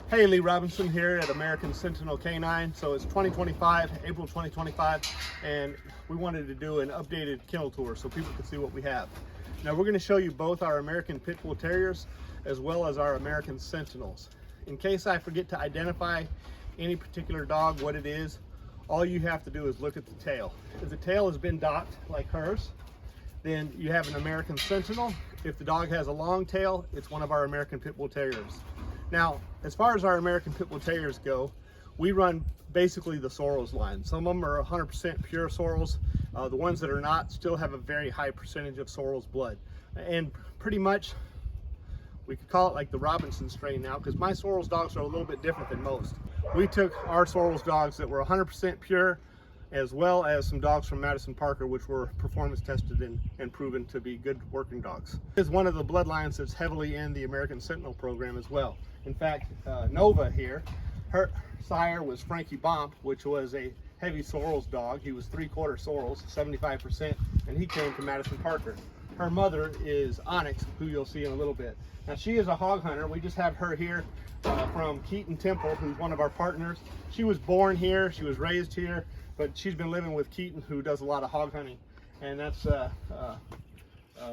Hey, Lee Robinson here at American Sentinel K9. So it's 2025, April 2025, and we wanted to do an updated kennel tour so people can see what we have. Now we're going to show you both our American Pit Bull Terriers as well as our American Sentinels. In case I forget to identify any particular dog, what it is, all you have to do is look at the tail. If the tail has been docked like hers, then you have an American Sentinel. If the dog has a long tail, it's one of our American Pit Bull Terriers. Now, as far as our American Pit Bull Terriers go, we run basically the Sorrels line. Some of them are 100% pure Sorrels. The ones that are not still have a very high percentage of Sorrels blood. And pretty much, we could call it like the Robinson strain now, because my Sorrels dogs are a little bit different than most. We took our Sorrels dogs that were 100% pure, as well as some dogs from Madison Parker, which were performance tested and proven to be good working dogs. It's one of the bloodlines that's heavily in the American Sentinel program as well. In fact, Nova here, her sire was Frankie Bomp, which was a heavy Sorrels dog. He was 3/4 Sorrels, 75%, and he came from Madison Parker. Her mother is Onyx, who you'll see in a little bit. Now she is a hog hunter. We just have her here from Keaton Temple, who's one of our partners. She was born here, she was raised here, but she's been living with Keaton, who does a lot of hog hunting, and that's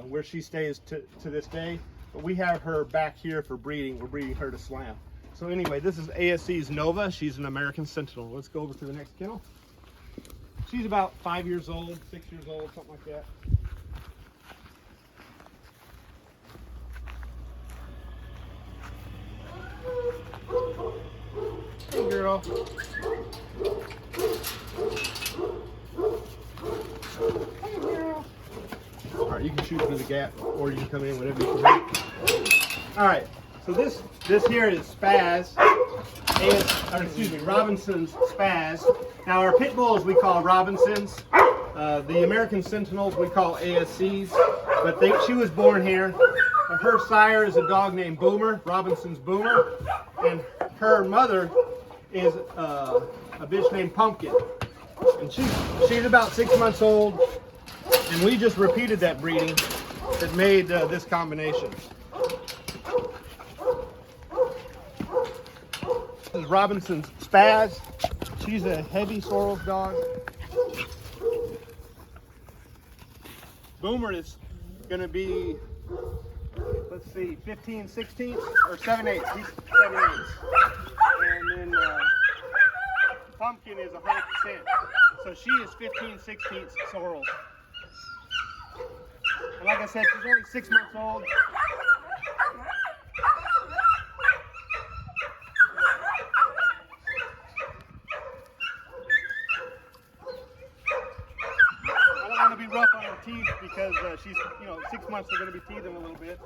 where she stays to this day. But we have her back here for breeding. We're breeding her to Slam. So anyway, this is ASC's Nova. She's an American Sentinel. Let's go over to the next kennel. She's about 5 years old, 6 years old, something like that. Hey girl. Hey girl. All right, you can shoot through the gap, or you can come in, whatever you can do. All right, so this here is Spaz, Robinson's Spaz. Now our pit bulls we call Robinsons. The American Sentinels we call ASCs, but she was born here. Her sire is a dog named Boomer, Robinson's Boomer, and her mother is a bitch named Pumpkin, and she's about 6 months old, and we just repeated that breeding that made this combination. This is Robinson's Spaz. She's a heavy Sorrels dog. Boomer is going to be, let's see, 15 16 or 7/8. He's 7/8. And then Pumpkin is 100%. So she is 15 16 Sorrels. And like I said, she's only 6 months old. I don't want to be rough on her teeth because she's, 6 months, they're going to be teething a little bit.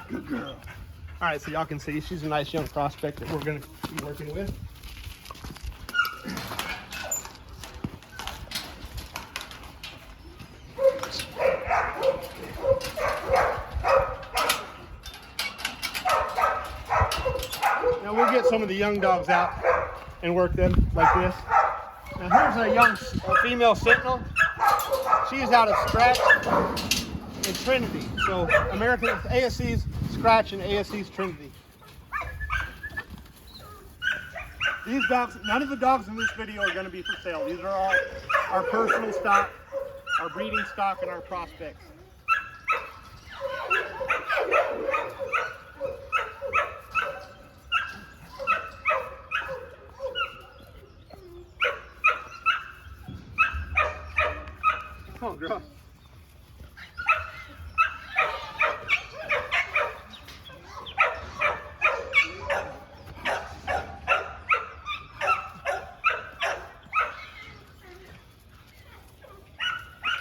Good girl. All right, so y'all can see she's a nice young prospect that we're going to be working with. Now we'll get some of the young dogs out and work them like this. Now here's a female Sentinel. She is out of Scratch and Trinity. So American ASC's Scratch and ASC's Trinity. These dogs, none of the dogs in this video are going to be for sale. These are all our personal stock, our breeding stock, and our prospects. Come on, girl.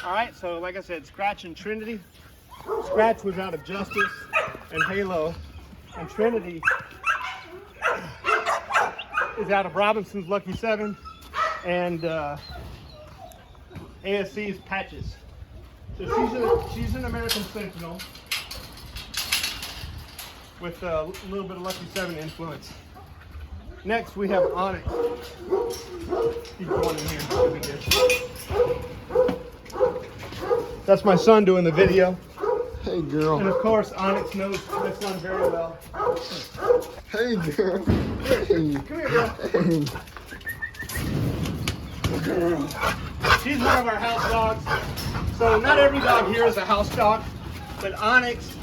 All right, so like I said, Scratch and Trinity. Scratch was out of Justice and Halo, and Trinity is out of Robinson's Lucky 7 and ASC's Patches. So she's an American Sentinel with a little bit of Lucky 7 influence. Next, we have Onyx. He's going in here. He'll be good. That's my son doing the video. Hey, girl. And of course, Onyx knows my son very well. Hey, girl. Hey. Come here, girl. Hey. Girl. She's one of our house dogs. So not every dog here is a house dog, but Onyx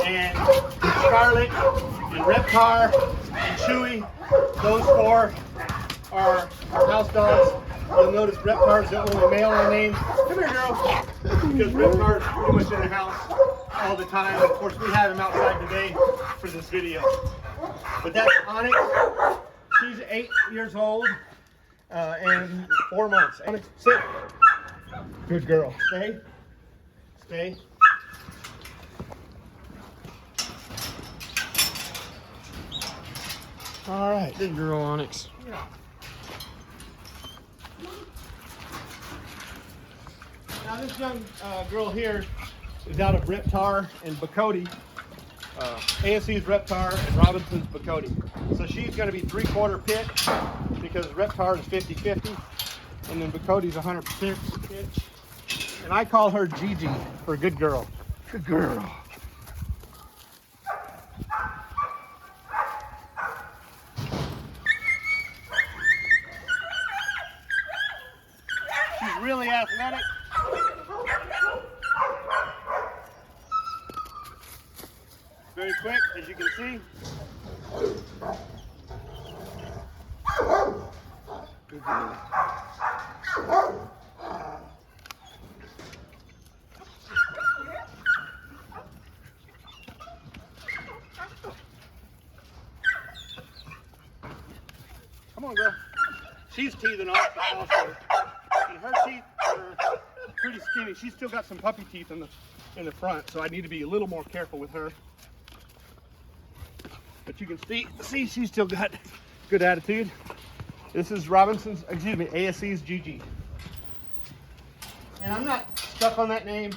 and Scarlet and Reptar and Chewy, those four are our house dogs. You'll notice Reptar is the only male I named. Come here, girl. Because Reptar is pretty much in the house all the time. Of course, we have him outside today for this video. But that's Onyx. She's 8 years old and 4 months. Onyx, sit. Good girl. Stay. Stay. All right. Good girl, Onyx. Yeah. Now this young girl here is out of Reptar and Bacote. ASC's Reptar and Robinson's Bacote. So she's going to be 3/4 pit because Reptar is 50-50 and then Bacote's 100% pit. And I call her Gigi for good girl. Good girl. She's really athletic. Very quick, as you can see. Good girl. Come on, girl. She's teething off also. And her teeth are pretty skinny. She's still got some puppy teeth in the front, so I need to be a little more careful with her. But you can see she's still got good attitude. This is ASC's Gigi. And I'm not stuck on that name.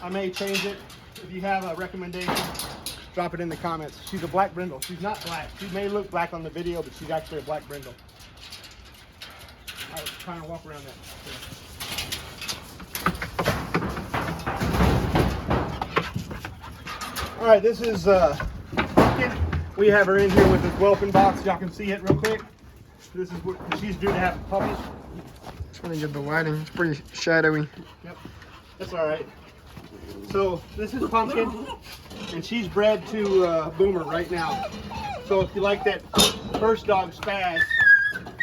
I may change it. If you have a recommendation, drop it in the comments. She's a black brindle. She's not black. She may look black on the video, but she's actually a black brindle. I was trying to walk around that. All right, this is we have her in here with this whelping box. Y'all can see it real quick. This is what she's due to have puppies. Trying to get the lighting. It's pretty shadowy. Yep, that's all right. So this is Pumpkin, and she's bred to Boomer right now. So if you like that first dog Spaz,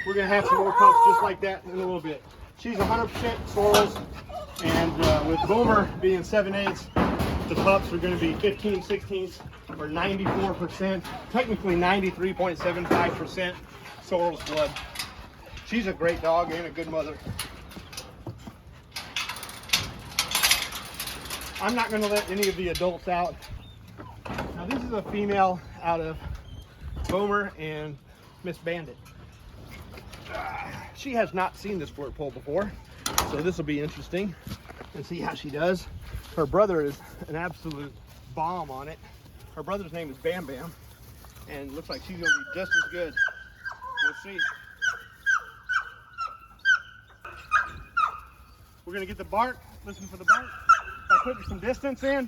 we're gonna have some more pups just like that in a little bit. She's 100% sorrels, and with Boomer being 7/8, the pups are gonna be 15/16 or 94%, technically 93.75% sorrel's blood. She's a great dog and a good mother. I'm not gonna let any of the adults out. Now this is a female out of Boomer and Miss Bandit. She has not seen this flirt pole before, so this will be interesting and see how she does. Her brother is an absolute bomb on it. Her brother's name is Bam Bam, and looks like she's gonna be just as good. We'll see. We're gonna get the bark, listen for the bark, by putting some distance in.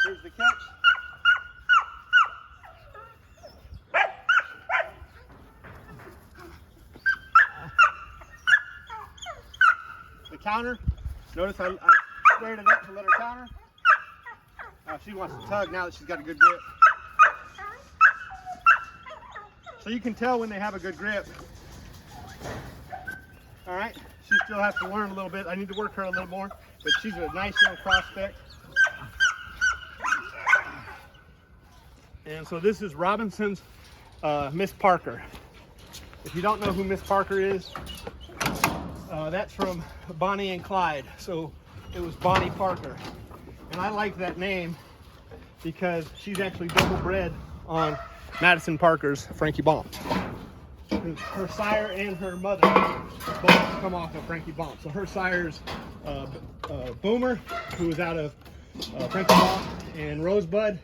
Here's the catch. The counter. Notice I squared it up to let her counter. She wants to tug now that she's got a good grip. So you can tell when they have a good grip. All right, she still has to learn a little bit. I need to work her a little more, but she's a nice young prospect. And so this is Robinson's Miss Parker. If you don't know who Miss Parker is, that's from Bonnie and Clyde. So it was Bonnie Parker. And I like that name because she's actually double bred on Madison Parker's Frankie Baum. There her sire and her mother both come off of Frankie Bump. So her sire's Boomer, who is out of Frankie Bump and Rosebud,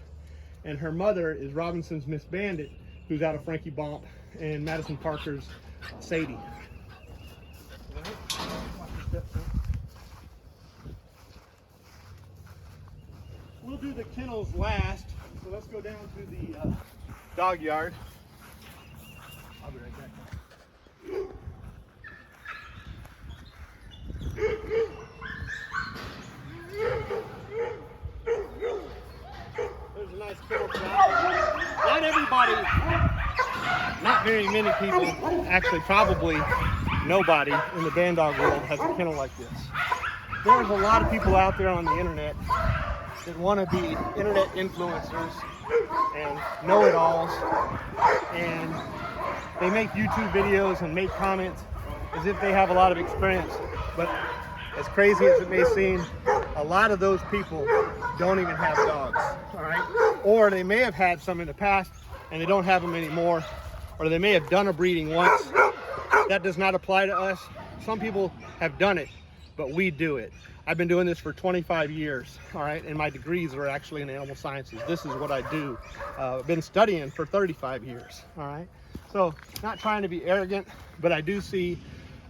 and her mother is Robinson's Miss Bandit, who's out of Frankie Bump and Madison Parker's Sadie. We'll do the kennels last, so let's go down to the dog yard. I'll be right back. There's a nice kennel shop. Not everybody, not very many people, actually probably nobody in the band dog world has a kennel like this. There's a lot of people out there on the internet that want to be internet influencers and know-it-alls, and they make YouTube videos and make comments as if they have a lot of experience. But as crazy as it may seem, a lot of those people don't even have dogs, all right? Or they may have had some in the past and they don't have them anymore, or they may have done a breeding once. That does not apply to us. Some people have done it, but we do it. I've been doing this for 25 years, all right? And my degrees are actually in animal sciences. This is what I do. I've been studying for 35 years, all right? So not trying to be arrogant, but I do see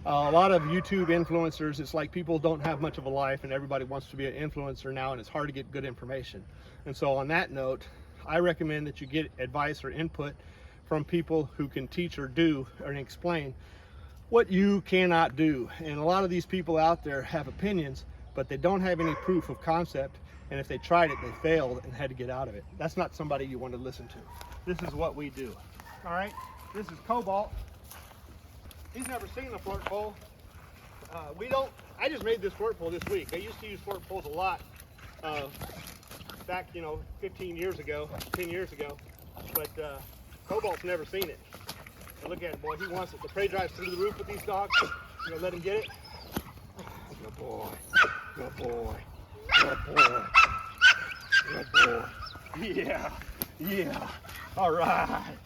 a lot of YouTube influencers. It's like people don't have much of a life and everybody wants to be an influencer now, and it's hard to get good information. And so on that note, I recommend that you get advice or input from people who can teach or do or explain what you cannot do. And a lot of these people out there have opinions, but they don't have any proof of concept, and if they tried it, they failed and had to get out of it. That's not somebody you want to listen to. This is what we do. All right, this is Cobalt. He's never seen a flirt pole. I just made this flirt pole this week. I used to use flirt poles a lot back, 15 years ago, 10 years ago, but Cobalt's never seen it. And look at it, boy, he wants it. The prey drives through the roof with these dogs. You gonna let him get it? Good boy, good boy, good boy, good boy. Yeah, yeah, all right.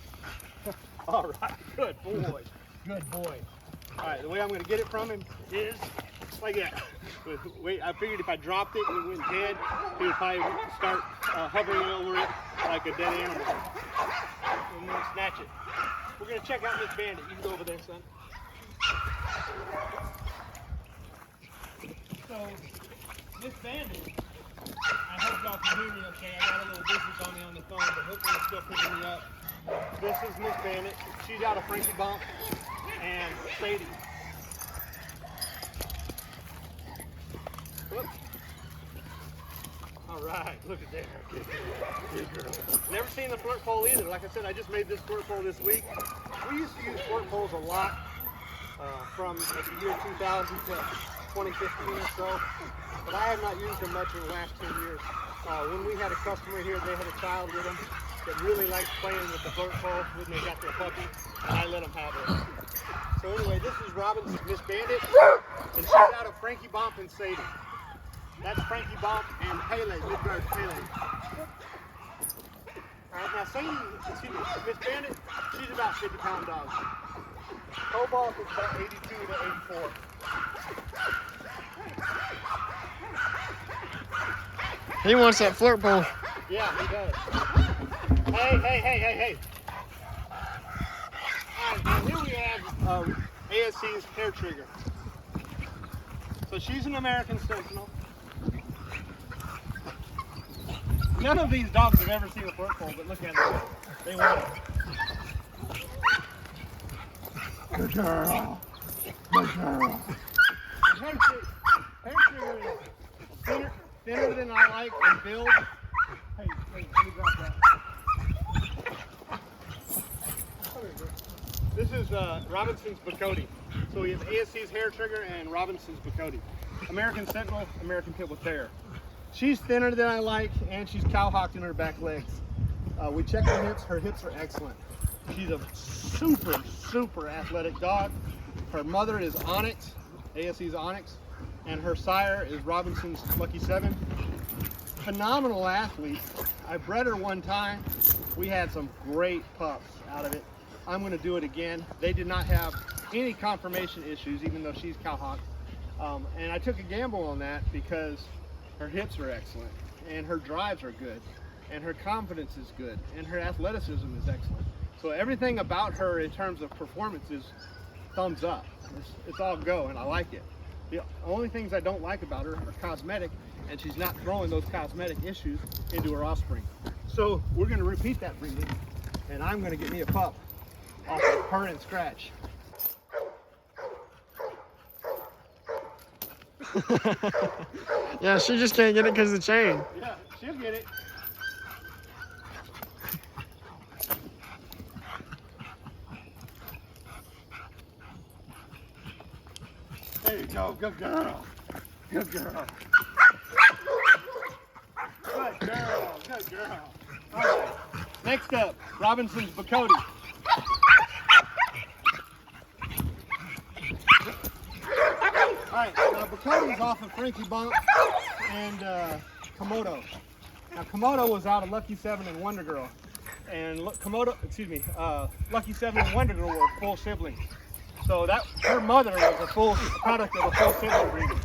All right, good boy, good boy. All right, the way I'm gonna get it from him is like that. Wait, I figured if I dropped it and it went dead, he would probably start hovering over it like a dead animal. And then snatch it. We're gonna check out Miss Bandit. You can go over there, son. So, Miss Bandit, I hope y'all can hear me okay. I got a little business on me on the phone, but hopefully it's still picking me up. This is Miss Bandit. She's out of Frankie Bump and Sadie. Whoop. All right, look at there. Good girl. Never seen the flirt pole either. Like I said, I just made this flirt pole this week. We used to use flirt poles a lot from like the year 2000 to 2015 or so, but I have not used them much in the last 10 years. When we had a customer here, they had a child with them that really liked playing with the flirt pole when they got their puppy, and I let them have it. So anyway, this is Robinson's Miss Bandit, and she's out of Frankie Bump and Sadie. That's Frankie Bump and Pele, Midgard Pele. All right, now Sadie, Miss Bandit, she's about 50-pound dog. Cobalt is about 82 to 84. He wants that flirt pole. Yeah, he does. Hey. All right, now here we have ASC's hair trigger. So she's an American Sentinel. None of these dogs have ever seen a flirt pole, but look at them. They want it. Good girl. Good girl. The hair trigger is thinner than I like and build. Hey, let me drop that. This is Robinson's Bacote. So we have ASC's hair trigger and Robinson's Bacote. American Sentinel, American Pit Bull Terrier. She's thinner than I like, and she's cowhocked in her back legs. We checked her hips. Her hips are excellent. She's a super athletic dog. Her mother is Onyx, ASC's Onyx, and her sire is Robinson's Lucky 7. Phenomenal athlete. I bred her one time. We had some great pups out of it. I'm going to do it again. They did not have any conformation issues, even though she's cowhocked. And I took a gamble on that because her hips are excellent, and her drives are good, and her confidence is good, and her athleticism is excellent. So everything about her in terms of performance is thumbs up. It's all go, and I like it. The only things I don't like about her are cosmetic, and she's not throwing those cosmetic issues into her offspring. So we're going to repeat that breeding, and I'm going to get me a pup off of her and Scratch. Yeah, she just can't get it because of the chain. Yeah, she'll get it. There you go, good girl. Good girl. Good girl, good girl. All right, next up, Robinson's Bacote. All right, now Bacote's off of Frankie Bump and Komodo. Now Komodo was out of Lucky 7 and Wonder Girl, and Lucky 7 and Wonder Girl were full siblings. So that her mother was a full product of a full sibling breeding.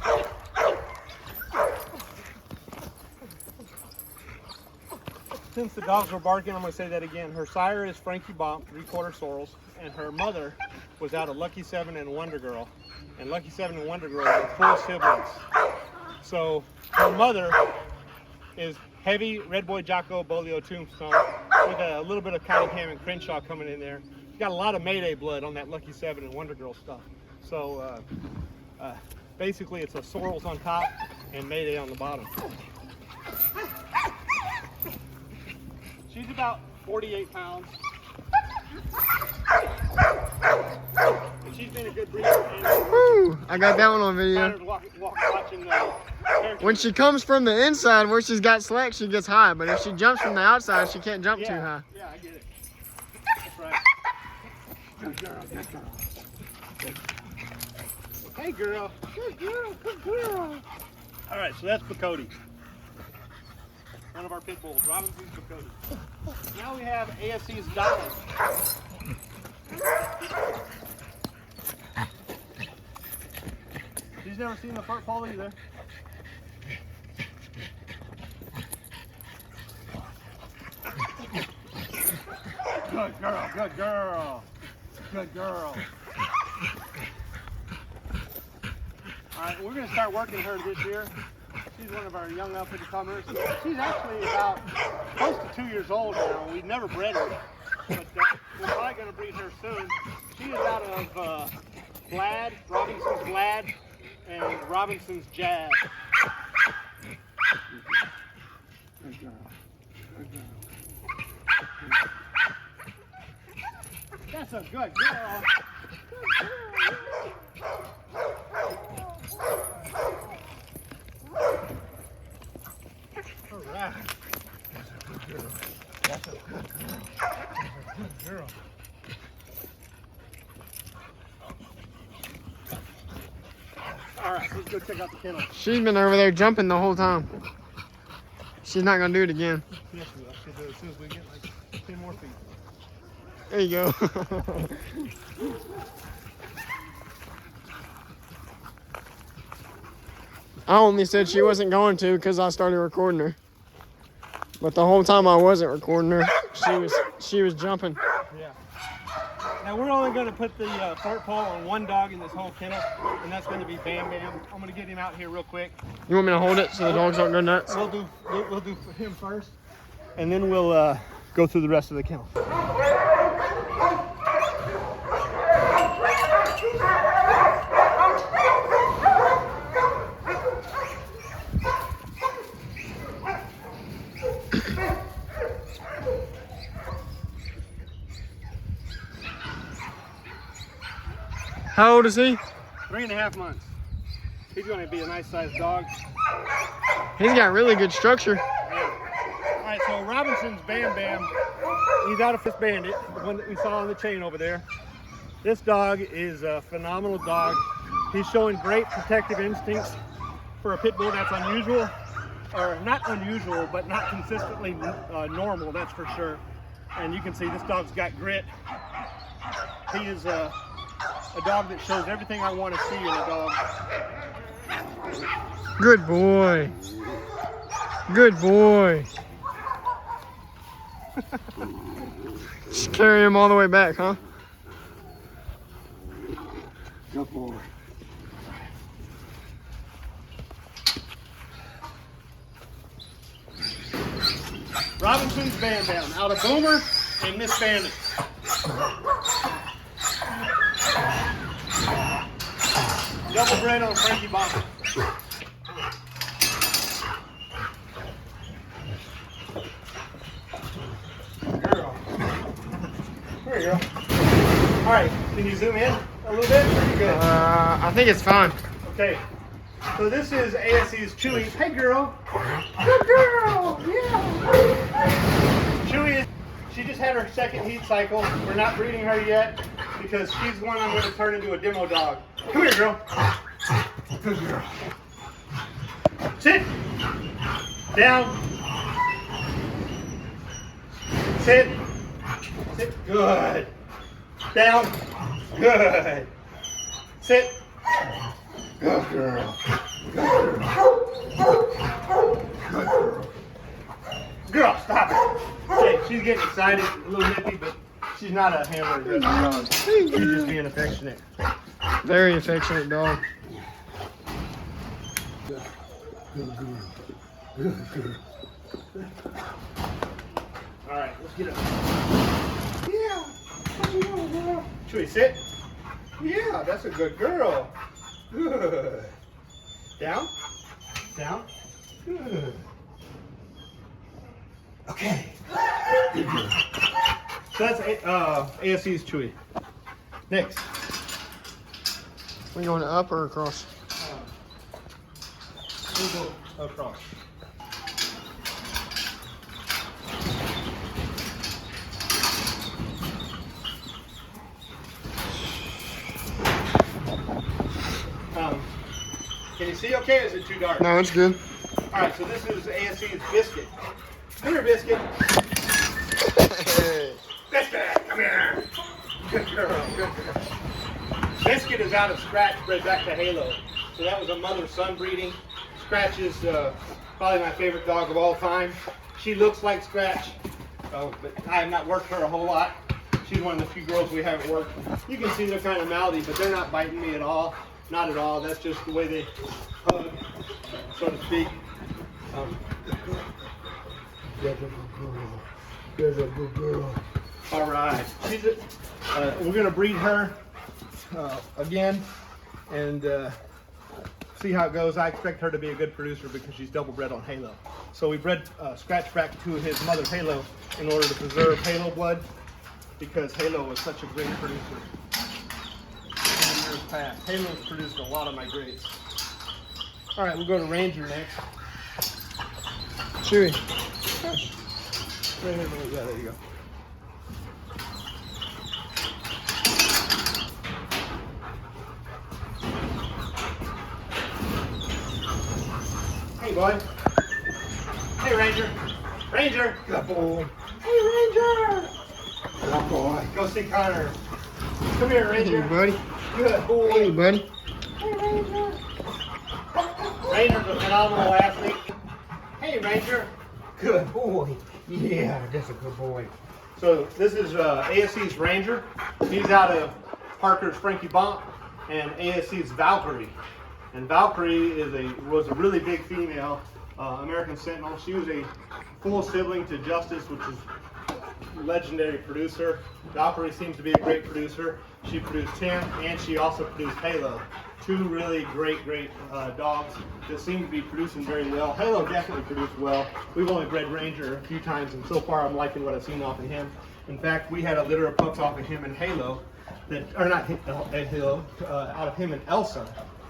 Since the dogs were barking, I'm going to say that again. Her sire is Frankie Bump, 3/4 sorrels, and her mother was out of Lucky 7 and Wonder Girl. And Lucky 7 and Wonder Girl were full siblings. So her mother is heavy Red Boy Jocko Bolio Tombstone with a little bit of Cunningham and Crenshaw coming in there. She's got a lot of Mayday blood on that Lucky 7 and Wonder Girl stuff. So basically it's a sorrels on top and Mayday on the bottom. She's about 48 pounds. And she's been a good breeder. Woo! I got that one on video. When she comes from the inside where she's got slack, she gets high. But if she jumps from the outside, she can't jump too high. Yeah, I get it. That's right. Good girl, good girl. Hey girl. Good girl, good girl. All right, so that's Bacote. One of our pit bulls, Robinson's Bacote. Now we have ASC's Dolly. She's never seen the fart pole either. Good girl, good girl. Good girl. All right, we're going to start working her this year. She's one of our young up-and-comers. She's actually about close to 2 years old now. We've never bred her, but we're probably going to breed her soon. She is out of Glad, Robinson's Glad, and Robinson's Jazz. Good girl. Good girl. That's a good girl. All right. That's a good girl. That's a good girl. That's a good girl. All right, let's go check out the kennel. She's been over there jumping the whole time. She's not gonna do it again. Yes, we will. She'll do it as soon as we get like 10 more feet. There you go. I only said she wasn't going to because I started recording her. But the whole time I wasn't recording her, she was jumping. Yeah. Now we're only going to put the fart pole on one dog in this whole kennel, and that's going to be Bam Bam. I'm going to get him out here real quick. You want me to hold it so the dogs don't go nuts? We'll do him first, and then we'll go through the rest of the kennel. How old is he? 3.5 months. He's going to be a nice sized dog. He's got really good structure. Yeah. All right, so Robinson's Bam Bam, he's out of Fist Bandit, the one that we saw on the chain over there. This dog is a phenomenal dog. He's showing great protective instincts for a pit bull. That's unusual, or not unusual, but not consistently normal, that's for sure. And you can see this dog's got grit. He is a dog that shows everything I want to see in a dog. Good boy. Good boy. Just carry him all the way back, huh? Good boy. Robinson's Bam Bam out of Boomer and Miss Bandit. Double bred on Frankie Bomber. Girl. There you go. All right, can you zoom in a little bit? Pretty good. I think it's fine. Okay. So this is ASC's Chewy. Hey girl. Good girl. Yeah. Chewy, she just had her second heat cycle. We're not breeding her yet because she's the one I'm going to turn into a demo dog. Come here, girl. Good girl. Sit. Down. Sit. Sit. Good. Down. Good. Sit. Good girl. Good girl. Good girl. Girl, stop it. Okay, she's getting excited, a little nippy, but she's not a handler aggressive dog. She's just being affectionate. Very affectionate dog. Good girl. Good girl. All right, let's get up. Yeah. What you doing, girl? Chewy, sit. Yeah, that's a good girl. Good. Down. Down. Good. Okay. Good girl. So that's ASC's Chewy. Next. We going up or across? We'll go across. Can you see okay, or is it too dark? No, it's good. All right, so this is ASC's Biscuit. Come here, Biscuit. Biscuit, come here. Good girl, good girl. Biscuit is out of Scratch, bred back to Halo. So that was a mother-son breeding. Scratch is probably my favorite dog of all time. She looks like Scratch, but I have not worked her a whole lot. She's one of the few girls we haven't worked. You can see they're kind of mouthy, but they're not biting me at all. Not at all. That's just the way they hug, so to speak. There's a good girl. There's a good girl. All right. She's we're going to breed her again and see how it goes. I expect her to be a good producer because she's double bred on Halo. So we bred Scratch back to his mother Halo in order to preserve Halo blood because Halo was such a great producer. In years past, Halo's produced a lot of my grades. All right, we'll go to Ranger next. Chewy. Right here, yeah, there you go. Hey, boy. Hey, Ranger. Ranger. Good boy. Hey, Ranger. Good boy. Go see Connor. Come here, Ranger. Hey, buddy. Good boy. Hey, buddy. Hey, Ranger. Ranger's a phenomenal athlete. Hey, Ranger. Good boy. Yeah, that's a good boy. So this is ASC's Ranger. He's out of Parker's Frankie Bomp and ASC's Valkyrie. And Valkyrie was a really big female American Sentinel. She was a full sibling to Justice, which is a legendary producer. Valkyrie seems to be a great producer. She produced him, and she also produced Halo. Two really great dogs that seem to be producing very well. Halo definitely produced well. We've only bred Ranger a few times, and so far I'm liking what I've seen off of him. In fact, we had a litter of pups off of him and Halo, out of him and Elsa.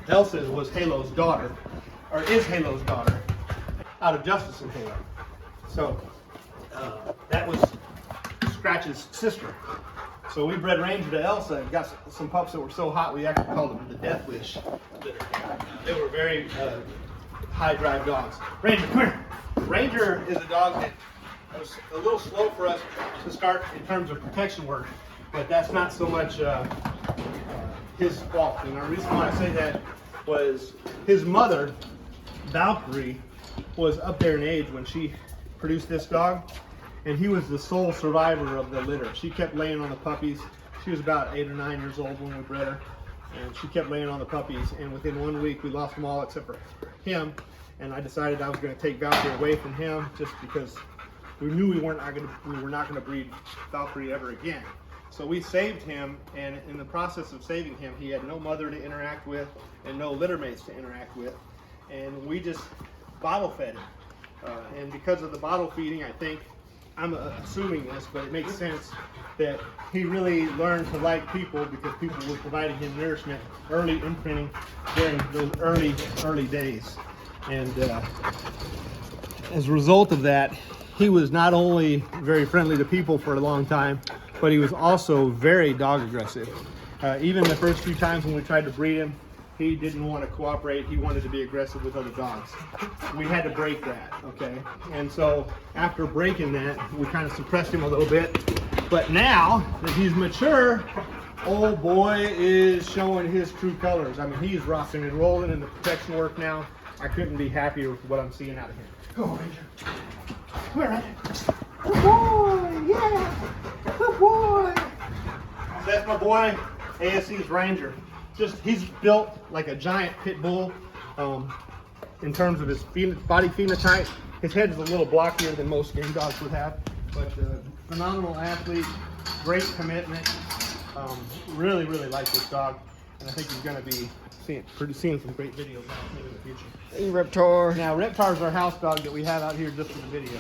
Elsa was Halo's daughter, or is Halo's daughter, out of Justice and Halo. So that was Scratch's sister. So we bred Ranger to Elsa and got some pups that were so hot we actually called them the Death Wish. They were very high drive dogs. Ranger, come here. Ranger is a dog that It was a little slow for us to start in terms of protection work, but that's not so much his fault. And the reason why I say that was his mother, Valkyrie, was up there in age when she produced this dog, and he was the sole survivor of the litter. She kept laying on the puppies. She was about 8 or 9 years old when we bred her, and she kept laying on the puppies, and within 1 week we lost them all except for him. And I decided I was going to take Valkyrie away from him just because we knew we were not going to breed Valkyrie ever again. So we saved him, and in the process of saving him, he had no mother to interact with and no litter mates to interact with, and we just bottle fed him. And because of the bottle feeding, I think, I'm assuming this, but it makes sense that he really learned to like people because people were providing him nourishment, early imprinting during those early days. And as a result of that, he was not only very friendly to people for a long time, but he was also very dog aggressive. Even the first few times when we tried to breed him, he didn't want to cooperate. He wanted to be aggressive with other dogs. We had to break that, okay? And so after breaking that, we kind of suppressed him a little bit. But now that he's mature, old boy is showing his true colors. I mean, he's rocking and rolling in the protection work now. I couldn't be happier with what I'm seeing out of him. Go on, Ranger. Come here, Ranger. Good boy, yeah. Good boy. So that's my boy, ASC's Ranger. He's built like a giant pit bull in terms of his body phenotype. His head is a little blockier than most game dogs would have, but phenomenal athlete, great commitment. Really like this dog, and I think he's going to be seeing some great videos out of him in the future. Hey, Reptar. Now, Reptar's our house dog that we have out here just for the video.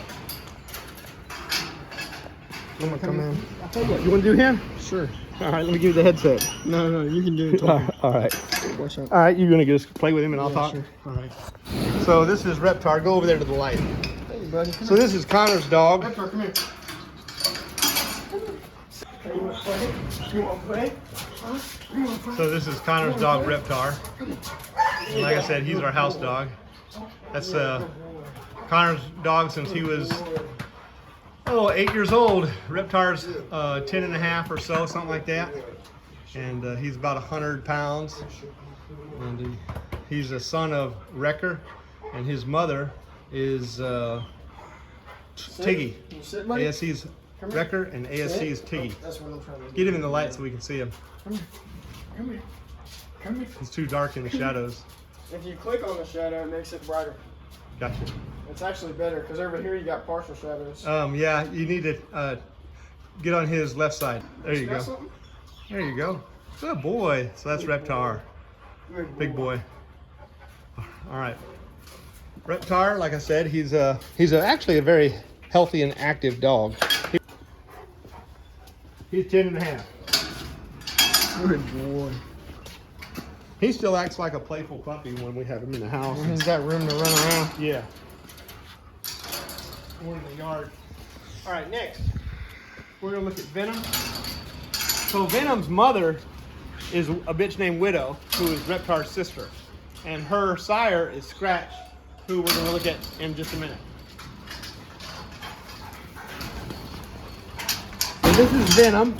I'm gonna come in. I'll tell you what, you want to do him? Sure. All right, let me give you the headset. No, you can do it. All right. Watch out. All right, you're gonna just play with him and I'll talk. Sure. All right. So this is Reptar. Go over there to the light. Hey, buddy. So this is Connor's dog. Reptar, come here. Hey, you want to play? You want to play? Huh? So this is Connor's dog, Reptar. And like I said, he's our house dog. That's Connor's dog since he was 8 years old. Reptar's 10 and a half or so, something like that. And he's about 100 pounds. And he's a son of Wrecker, and his mother is Tiggy. ASC's Wrecker and ASC's Tiggy. That's what I'm trying to do. Get him in the light so we can see him. Come here. Come here. Come here. He's too dark in the shadows. If you click on the shadow, it makes it brighter. Gotcha. It's actually better because over here you got partial shadows. Yeah, you need to get on his left side. There you go. Something? There you go. Good boy. So that's Reptar. Big boy. All right. Reptar, like I said, he's actually a very healthy and active dog. He's 10 and a half. Good boy. He still acts like a playful puppy when we have him in the house. He's got room to run around. Yeah. We're in the yard. All right, next, we're gonna look at Venom. So Venom's mother is a bitch named Widow, who is Reptar's sister. And her sire is Scratch, who we're gonna look at in just a minute. So this is Venom.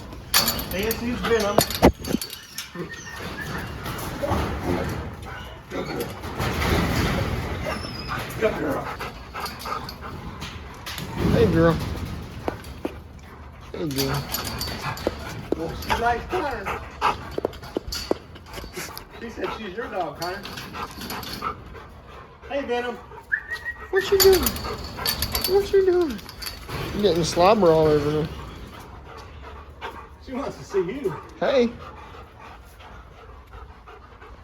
ASC's Venom. Good girl. Hey, girl. Hey, girl. Well, she likes Connor. She said she's your dog, Connor. Hey, Venom. What you doing? What you doing? You're getting slobber all over me. She wants to see you. Hey.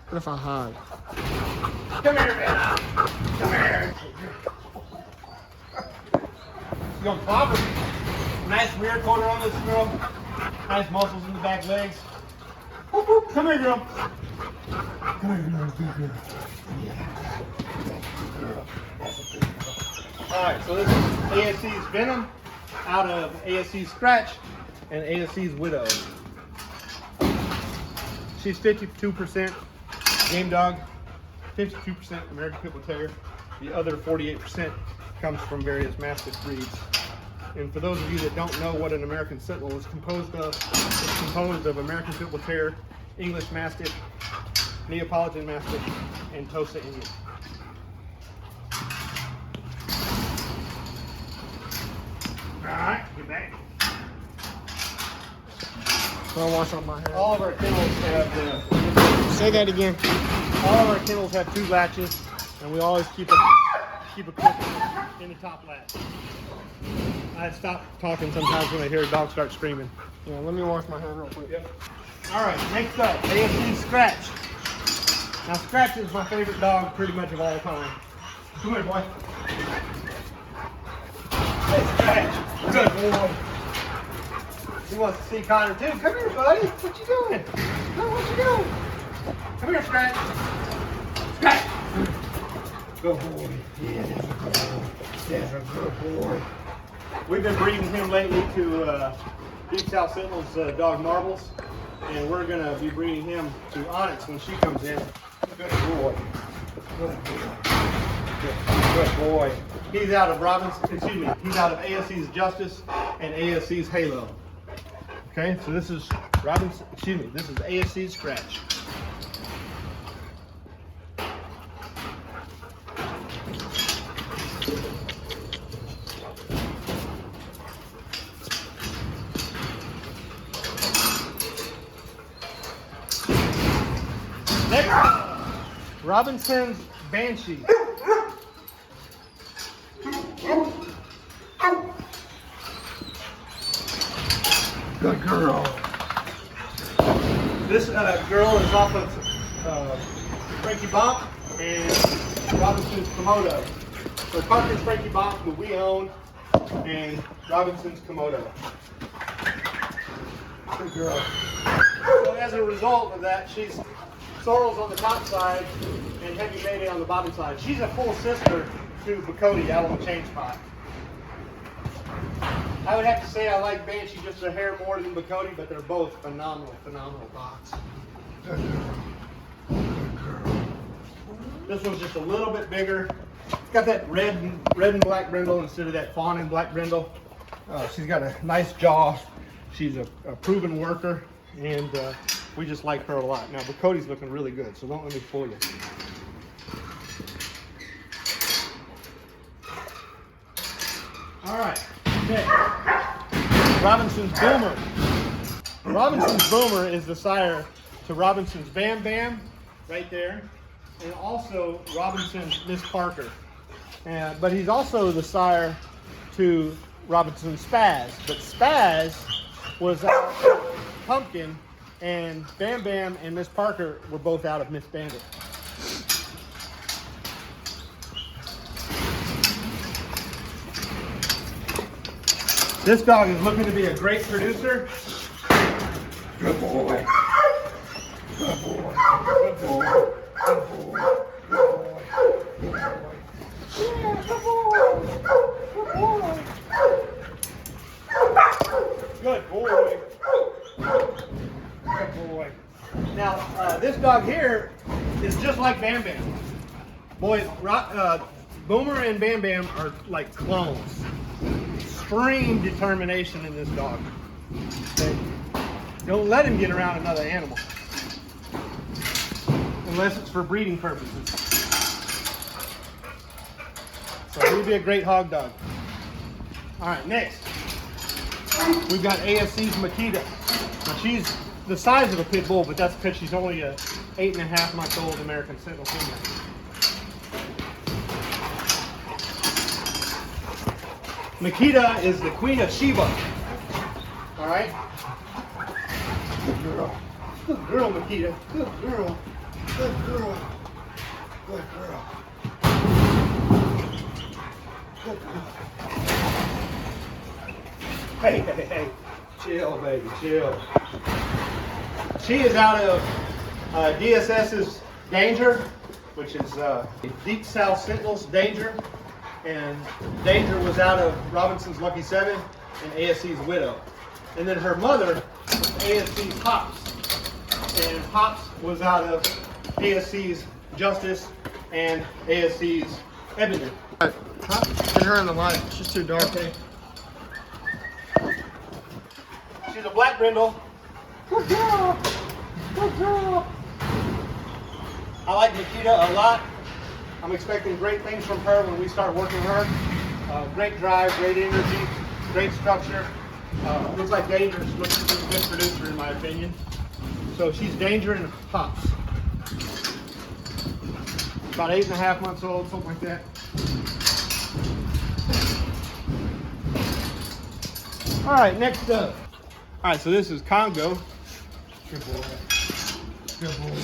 What if I hide? Come here, Venom. Come here. You gonna clobber? Nice rear quarter on this girl. Nice muscles in the back legs. Whoop, whoop. Come here, girl. Come here, girl. Good girl. All right, so this is ASC's Venom out of ASC's Scratch and ASC's Widow. She's 52% game dog, 52% American Pit Bull Terrier. The other 48% comes from various Mastiff breeds. And for those of you that don't know what an American Sentinel is composed of, it's composed of American Pit Bull Terrier, English Mastiff, Neapolitan Mastiff, and Tosa Indian. Alright, get back. So I'll wash off my hair. All of our kennels have Say that again. all of our kennels have 2 latches, and we always keep a clip in the top latch. I stop talking sometimes when I hear a dog start screaming. Yeah, let me wash my hair real quick. Yep. All right, next up, ASC Scratch. Now, Scratch is my favorite dog pretty much of all time. Come here, boy. Hey, Scratch. Good boy. He wants to see Connor too. Come here, buddy. What you doing? What you doing? Come here, Scratch. Scratch. Good boy. Yeah, that's a good boy. That's a good boy. We've been breeding him lately to Deep South Sentinels dog Marbles, and we're going to be breeding him to Onyx when she comes in. Good boy. Good boy. Good boy. He's out of he's out of ASC's Justice and ASC's Halo. Okay, so this is this is ASC's Scratch. Next, Robinson's Banshee. Good girl. This girl is off of Frankie Bonk and Robinson's Komodo. So Parker's Frankie Bonk, who we own, and Robinson's Komodo. Good girl. So as a result of that, she's Sorrel's on the top side and Heavy Mayday on the bottom side. She's a full sister to Bacote out on the change pot. I would have to say I like Banshee just a hair more than Bacote, but they're both phenomenal dogs. Good girl. Good girl. This one's just a little bit bigger. It's got that red and black brindle instead of that fawn and black brindle. She's got a nice jaw. She's a proven worker, and we just like her a lot. Now, Bacote's looking really good, so don't let me fool you. All right, next, Robinson's Boomer. Robinson's Boomer is the sire to Robinson's Bam Bam, right there, and also Robinson's Miss Parker. But he's also the sire to Robinson's Spaz. But Spaz was out of Pumpkin, and Bam Bam and Miss Parker were both out of Miss Bandit. This dog is looking to be a great producer. Good boy. Good boy. Good boy. Good boy. Good boy. Yeah, good boy. Good boy. Good boy. Good boy. Now, this dog here is just like Bam Bam. Boys, Boomer and Bam Bam are like clones. Extreme determination in this dog. Okay? Don't let him get around another animal. Unless it's for breeding purposes. So he would be a great hog dog. Alright, next. We've got ASC's Makita. Now she's the size of a pit bull, but that's because she's only a 8.5-month-old American Sentinel female. Makita is the queen of Sheba. All right. Good girl. Good girl, Makita. Good girl. Good girl. Good girl. Good girl. Hey, hey, hey. Chill, baby. Chill. She is out of DSS's Danger, which is Deep South Sentinels Danger. And Danger was out of Robinson's Lucky 7 and ASC's Widow. And then her mother was ASC's Hops. And Hops was out of ASC's Justice and ASC's Ebony. Get her in the light. She's too dark. Okay. She's a black brindle. Good girl. Good girl. I like Nikita a lot. I'm expecting great things from her when we start working her. Great drive, great energy, great structure. Looks like Danger. Looks like a good producer in my opinion. So she's Danger in hops. About 8.5 months old, something like that. All right, next up. All right, so this is Congo. Good boy. Good boy.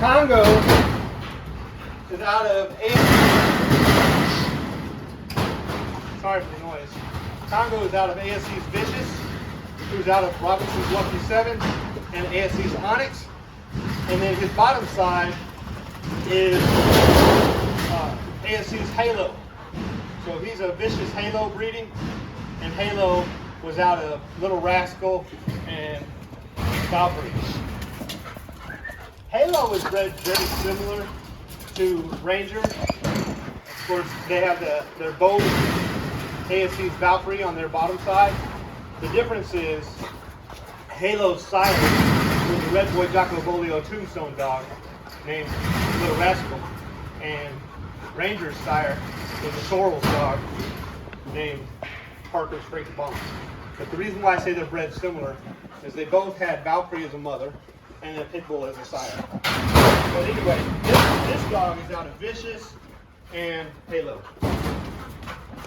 Congo is out of sorry for the noise. Congo is out of ASC's Vicious, who's out of Robinson's Lucky 7 and ASC's Onyx. And then his bottom side is ASC's Halo. So he's a Vicious Halo breeding, and Halo was out of Little Rascal and Valkyrie. Halo is bred very similar to Ranger. Of course, they have their bold ASC's Valkyrie on their bottom side. The difference is Halo's sire was a Red Boy Giacomo Bolio Tombstone dog named Little Rascal, and Ranger's sire was a Sorrel's dog named Parker Straight Bomb. But the reason why I say they're bred similar is they both had Valkyrie as a mother and a pit bull as a sire. But anyway, this dog is out of Vicious and Halo.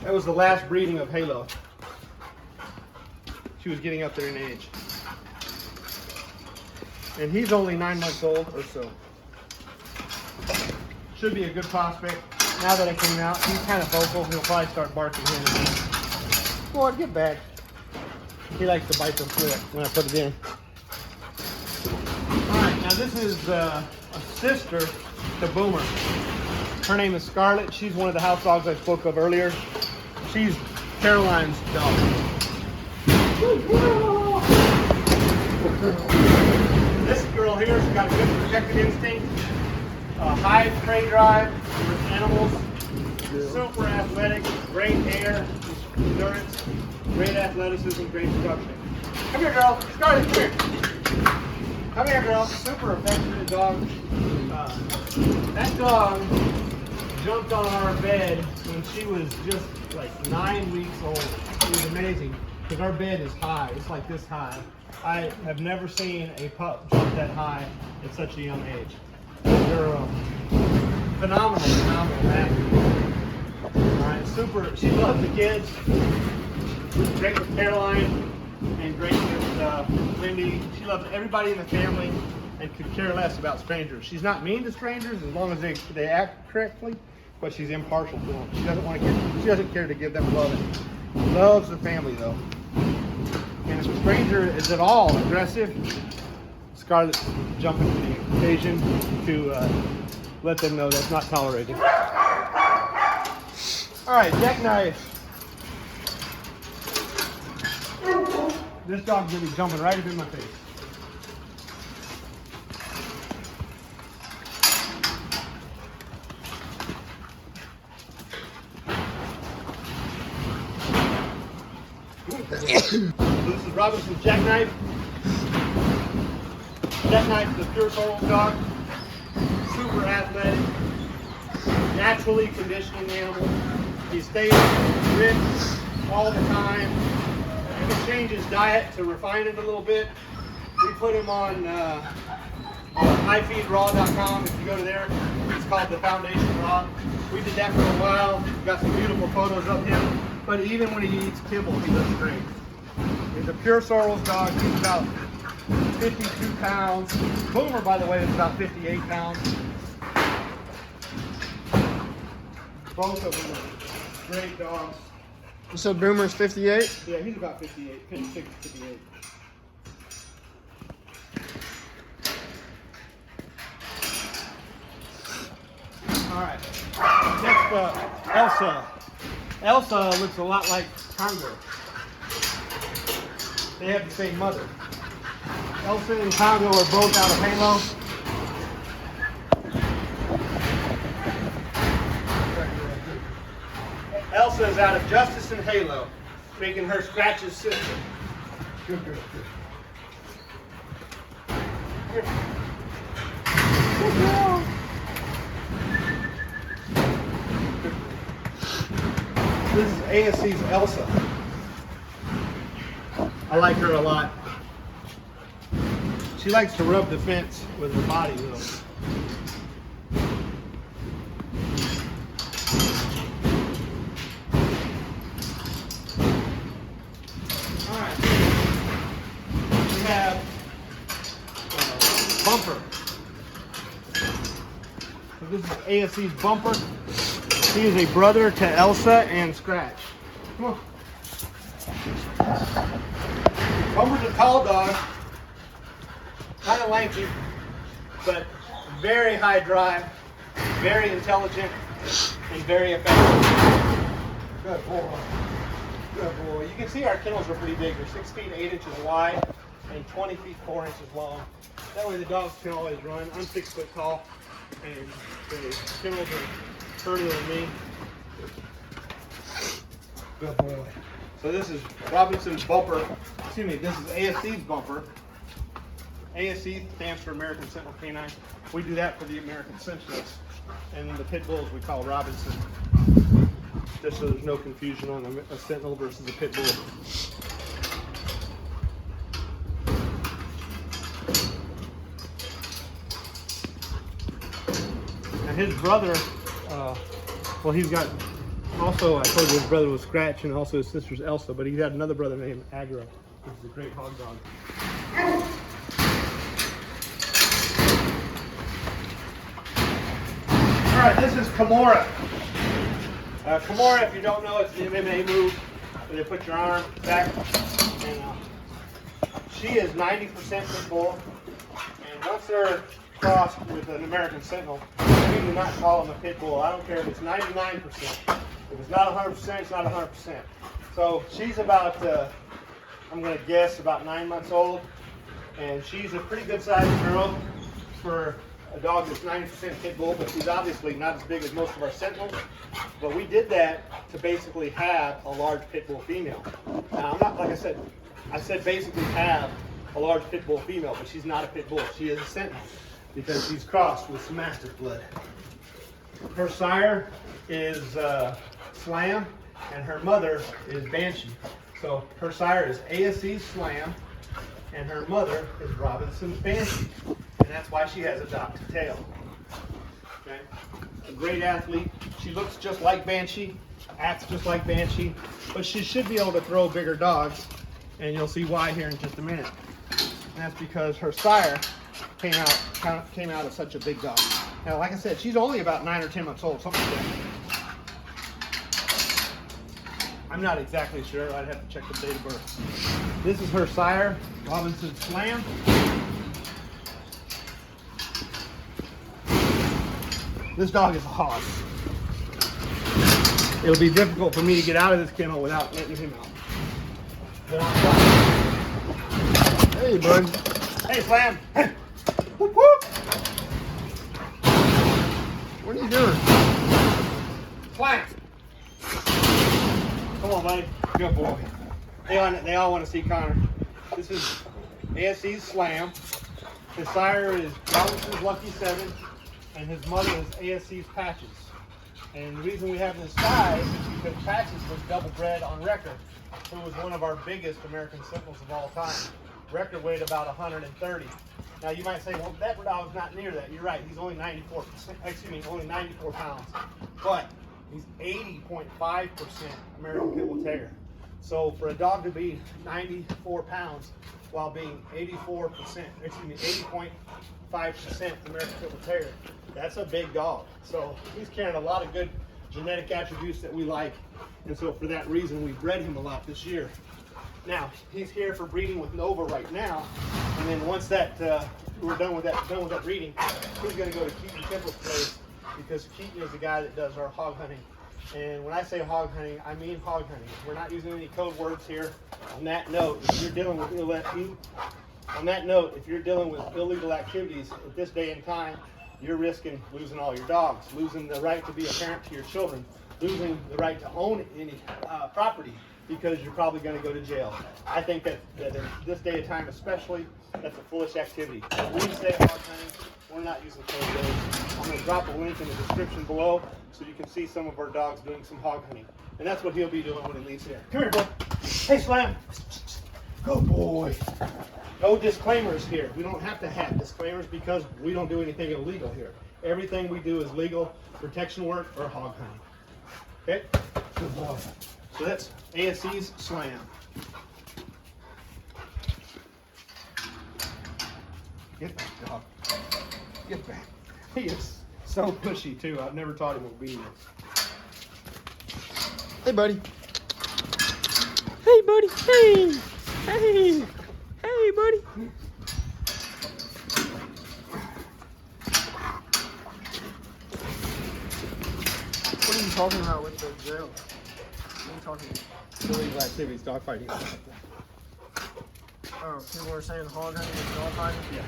That was the last breeding of Halo. She was getting up there in age. And he's only 9 months old or so. Should be a good prospect. Now that I came out, he's kind of vocal. He'll probably start barking here in a minute. Come on, get back. He likes to bite the flip when I put it in. Alright, now this is a sister to Boomer. Her name is Scarlet. She's one of the house dogs I spoke of earlier. She's Caroline's dog. This girl here, she's got a good protective instinct, high prey drive with animals, super athletic, great hair, endurance, great athleticism, great structure. Come here, girl. Scarlet, come here. Come here, girl. Super affectionate dog. That dog jumped on our bed when she was just like 9 weeks old. It was amazing because our bed is high. It's like this high. I have never seen a pup jump that high at such a young age. They're phenomenal athlete. All right, super. She loves the kids. Great with Caroline and great with Lindy. She loves everybody in the family and could care less about strangers. She's not mean to strangers as long as they act correctly, but she's impartial to them. She doesn't care to give them love. Loves the family though. And if a stranger is at all aggressive, Scarlett's jumping to the occasion to let them know that's not tolerated. All right, jackknife. This dog's gonna be jumping right up in my face. So this is Robinson's Jackknife. Jackknife is a pure sorrel dog. Super athletic. Naturally conditioning animal. He stays ripped all the time. If we change his diet to refine it a little bit, we put him on highfeedraw.com. If you go to there, it's called the Foundation Raw. We did that for a while. We've got some beautiful photos of him. But even when he eats kibble, he looks great. He's a pure sorrels dog. He's about 52 pounds. Boomer, by the way, is about 58 pounds. Both of them are great dogs. So Boomer's 58? Yeah, he's about 58, 56, 58. All right, next up, Elsa. Elsa looks a lot like Congo. They have the same mother. Elsa and Congo are both out of Halo. Elsa is out of Justice and Halo, making her Scratch's sister. Good girl, good. Here. Good girl. This is ASC's Elsa. I like her a lot. She likes to rub the fence with her body though. Alright. We have Bumper. So this is ASC's Bumper. He is a brother to Elsa and Scratch. Come on. Bumper's a tall dog. Kind of lanky, but very high drive, very intelligent, and very effective. Good boy. Good boy. You can see our kennels are pretty big. They're 6 feet 8 inches wide and 20 feet 4 inches long. That way the dogs can always run. I'm 6 foot tall, and the kennels are further than me. Good boy. So this is Robinson's Bumper. Excuse me, this is ASC's Bumper. ASC stands for American Sentinel K9. We do that for the American Sentinels. And the pit bulls we call Robinson. Just so there's no confusion on a Sentinel versus a pit bull. And his brother, well, he's got also, I told you his brother was Scratch and also his sister's Elsa, but he had another brother named Agro, which is a great hog dog. All right, this is Kimura. Kimura, if you don't know, it's the MMA move where they put your arm back. And she is 90% pit bull. And once they're crossed with an American Sentinel, we do not call them a pit bull. I don't care if it's 99%. If it's not 100%, it's not 100%. So she's about, I'm going to guess, about 9 months old. And she's a pretty good sized girl for a dog that's 90% pit bull, but she's obviously not as big as most of our Sentinels. But we did that to basically have a large pit bull female. Now, I'm not, like I said basically have a large pit bull female, but she's not a pit bull. She is a Sentinel because she's crossed with some Mastiff blood. Her sire is Slam, and her mother is Banshee. So her sire is ASC Slam, and her mother is Robinson's Banshee. And that's why she has a docked tail. Okay? A great athlete. She looks just like Banshee, acts just like Banshee, but she should be able to throw bigger dogs, and you'll see why here in just a minute. And that's because her sire came out as such a big dog. Now, like I said, she's only about 9 or 10 months old, something like that. I'm not exactly sure. I'd have to check the date of birth. This is her sire, Robinson Slam. This dog is a hog. It'll be difficult for me to get out of this kennel without letting him out. Hey, bud. Hey, Slam. Whoop, whoop. What are you doing? Slam. Come on, buddy. Good boy. They all want to see Connor. This is ASC's Slam. His sire is Robinson's Lucky 7, and his mother is ASC's Patches. And the reason we have this size is because Patches was double bred on Record, who was one of our biggest American Sentinels of all time. Record weighed about 130. Now you might say, well, that dog's not near that. You're right. He's only 94 pounds, but he's 80.5% American Pit Bull Terrier. So for a dog to be 94 pounds while being 80.5% American Pit Bull Terrier, that's a big dog. So he's carrying a lot of good genetic attributes that we like, and so for that reason we bred him a lot this year. Now he's here for breeding with Nova right now, and then once that we're done with that breeding, he's going to go to Keaton Temple's place because Keaton is the guy that does our hog hunting. And when I say hog hunting, I mean hog hunting. We're not using any code words here. On that note, if you're dealing with illegal activities at this day and time, you're risking losing all your dogs, losing the right to be a parent to your children. losing the right to own any property because you're probably going to go to jail. I think that at this day and time especially, that's a foolish activity. When we say hog hunting, we're not using code words. I'm going to drop a link in the description below so you can see some of our dogs doing some hog hunting. And that's what he'll be doing when he leaves here. Come here, boy. Hey, Slam. Good boy. No disclaimers here. We don't have to have disclaimers because we don't do anything illegal here. Everything we do is legal protection work or hog hunting. Okay? Good boy. So that's ASC's Slam. Get back, dog. Get back. He is so pushy too. I've never taught him obedience. Hey, buddy. Hey, buddy. Hey. Hey. Hey, buddy. What are you talking about with the jail? What are you talking about? Illegal activities, dog fighting. Oh, people are saying hog hunting is dog fighting? Yeah.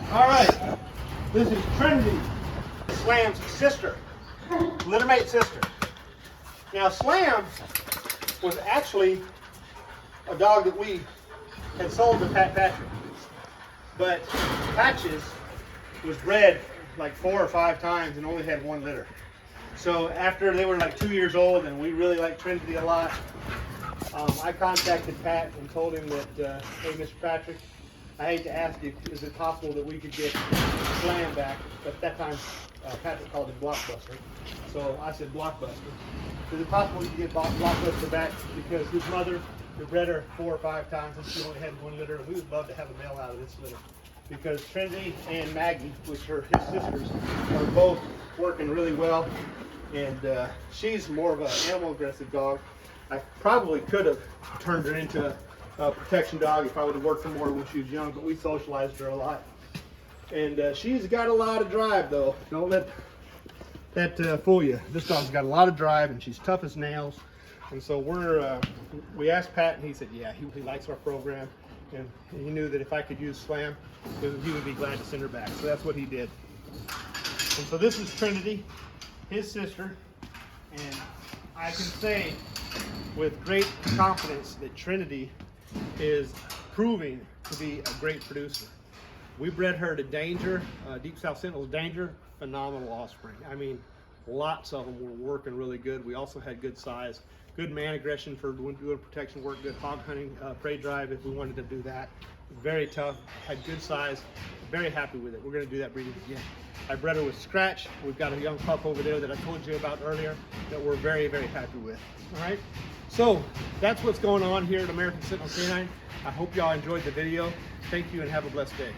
All right, this is Trinity, Slam's sister, littermate sister. Now Slam was actually a dog that we had sold to Pat Patrick, but Patches was bred like 4 or 5 times and only had 1 litter. So after they were like 2 years old and we really liked Trinity a lot, I contacted Pat and told him that, hey, Mr. Patrick, I hate to ask you, is it possible that we could get Slam back? But at that time, Patrick called him Blockbuster. So I said, Blockbuster. Is it possible we could get Blockbuster back? Because his mother had bred her 4 or 5 times and she only had 1 litter. And we would love to have a male out of this litter. Because Trinity and Maggie, which are his sisters, are both working really well. And she's more of an animal aggressive dog. I probably could have turned her into a protection dog if I would have worked her more when she was young, but we socialized her a lot. And she's got a lot of drive though. Don't let that fool you. This dog's got a lot of drive and she's tough as nails. And so we asked Pat and he said, yeah, he likes our program. And he knew that if I could use Slam, he would be glad to send her back. So that's what he did. And so this is Trinity, his sister. And I can say with great confidence that Trinity is proving to be a great producer. We bred her to Danger, Deep South Sentinels Danger, phenomenal offspring. I mean, lots of them were working really good. We also had good size, good man aggression for doing protection work, good hog hunting, prey drive if we wanted to do that. Very tough, had good size, very happy with it. We're gonna do that breeding again. I bred her with Scratch. We've got a young pup over there that I told you about earlier that we're very, very happy with, all right? So that's what's going on here at American Sentinel K9. I hope y'all enjoyed the video. Thank you and have a blessed day.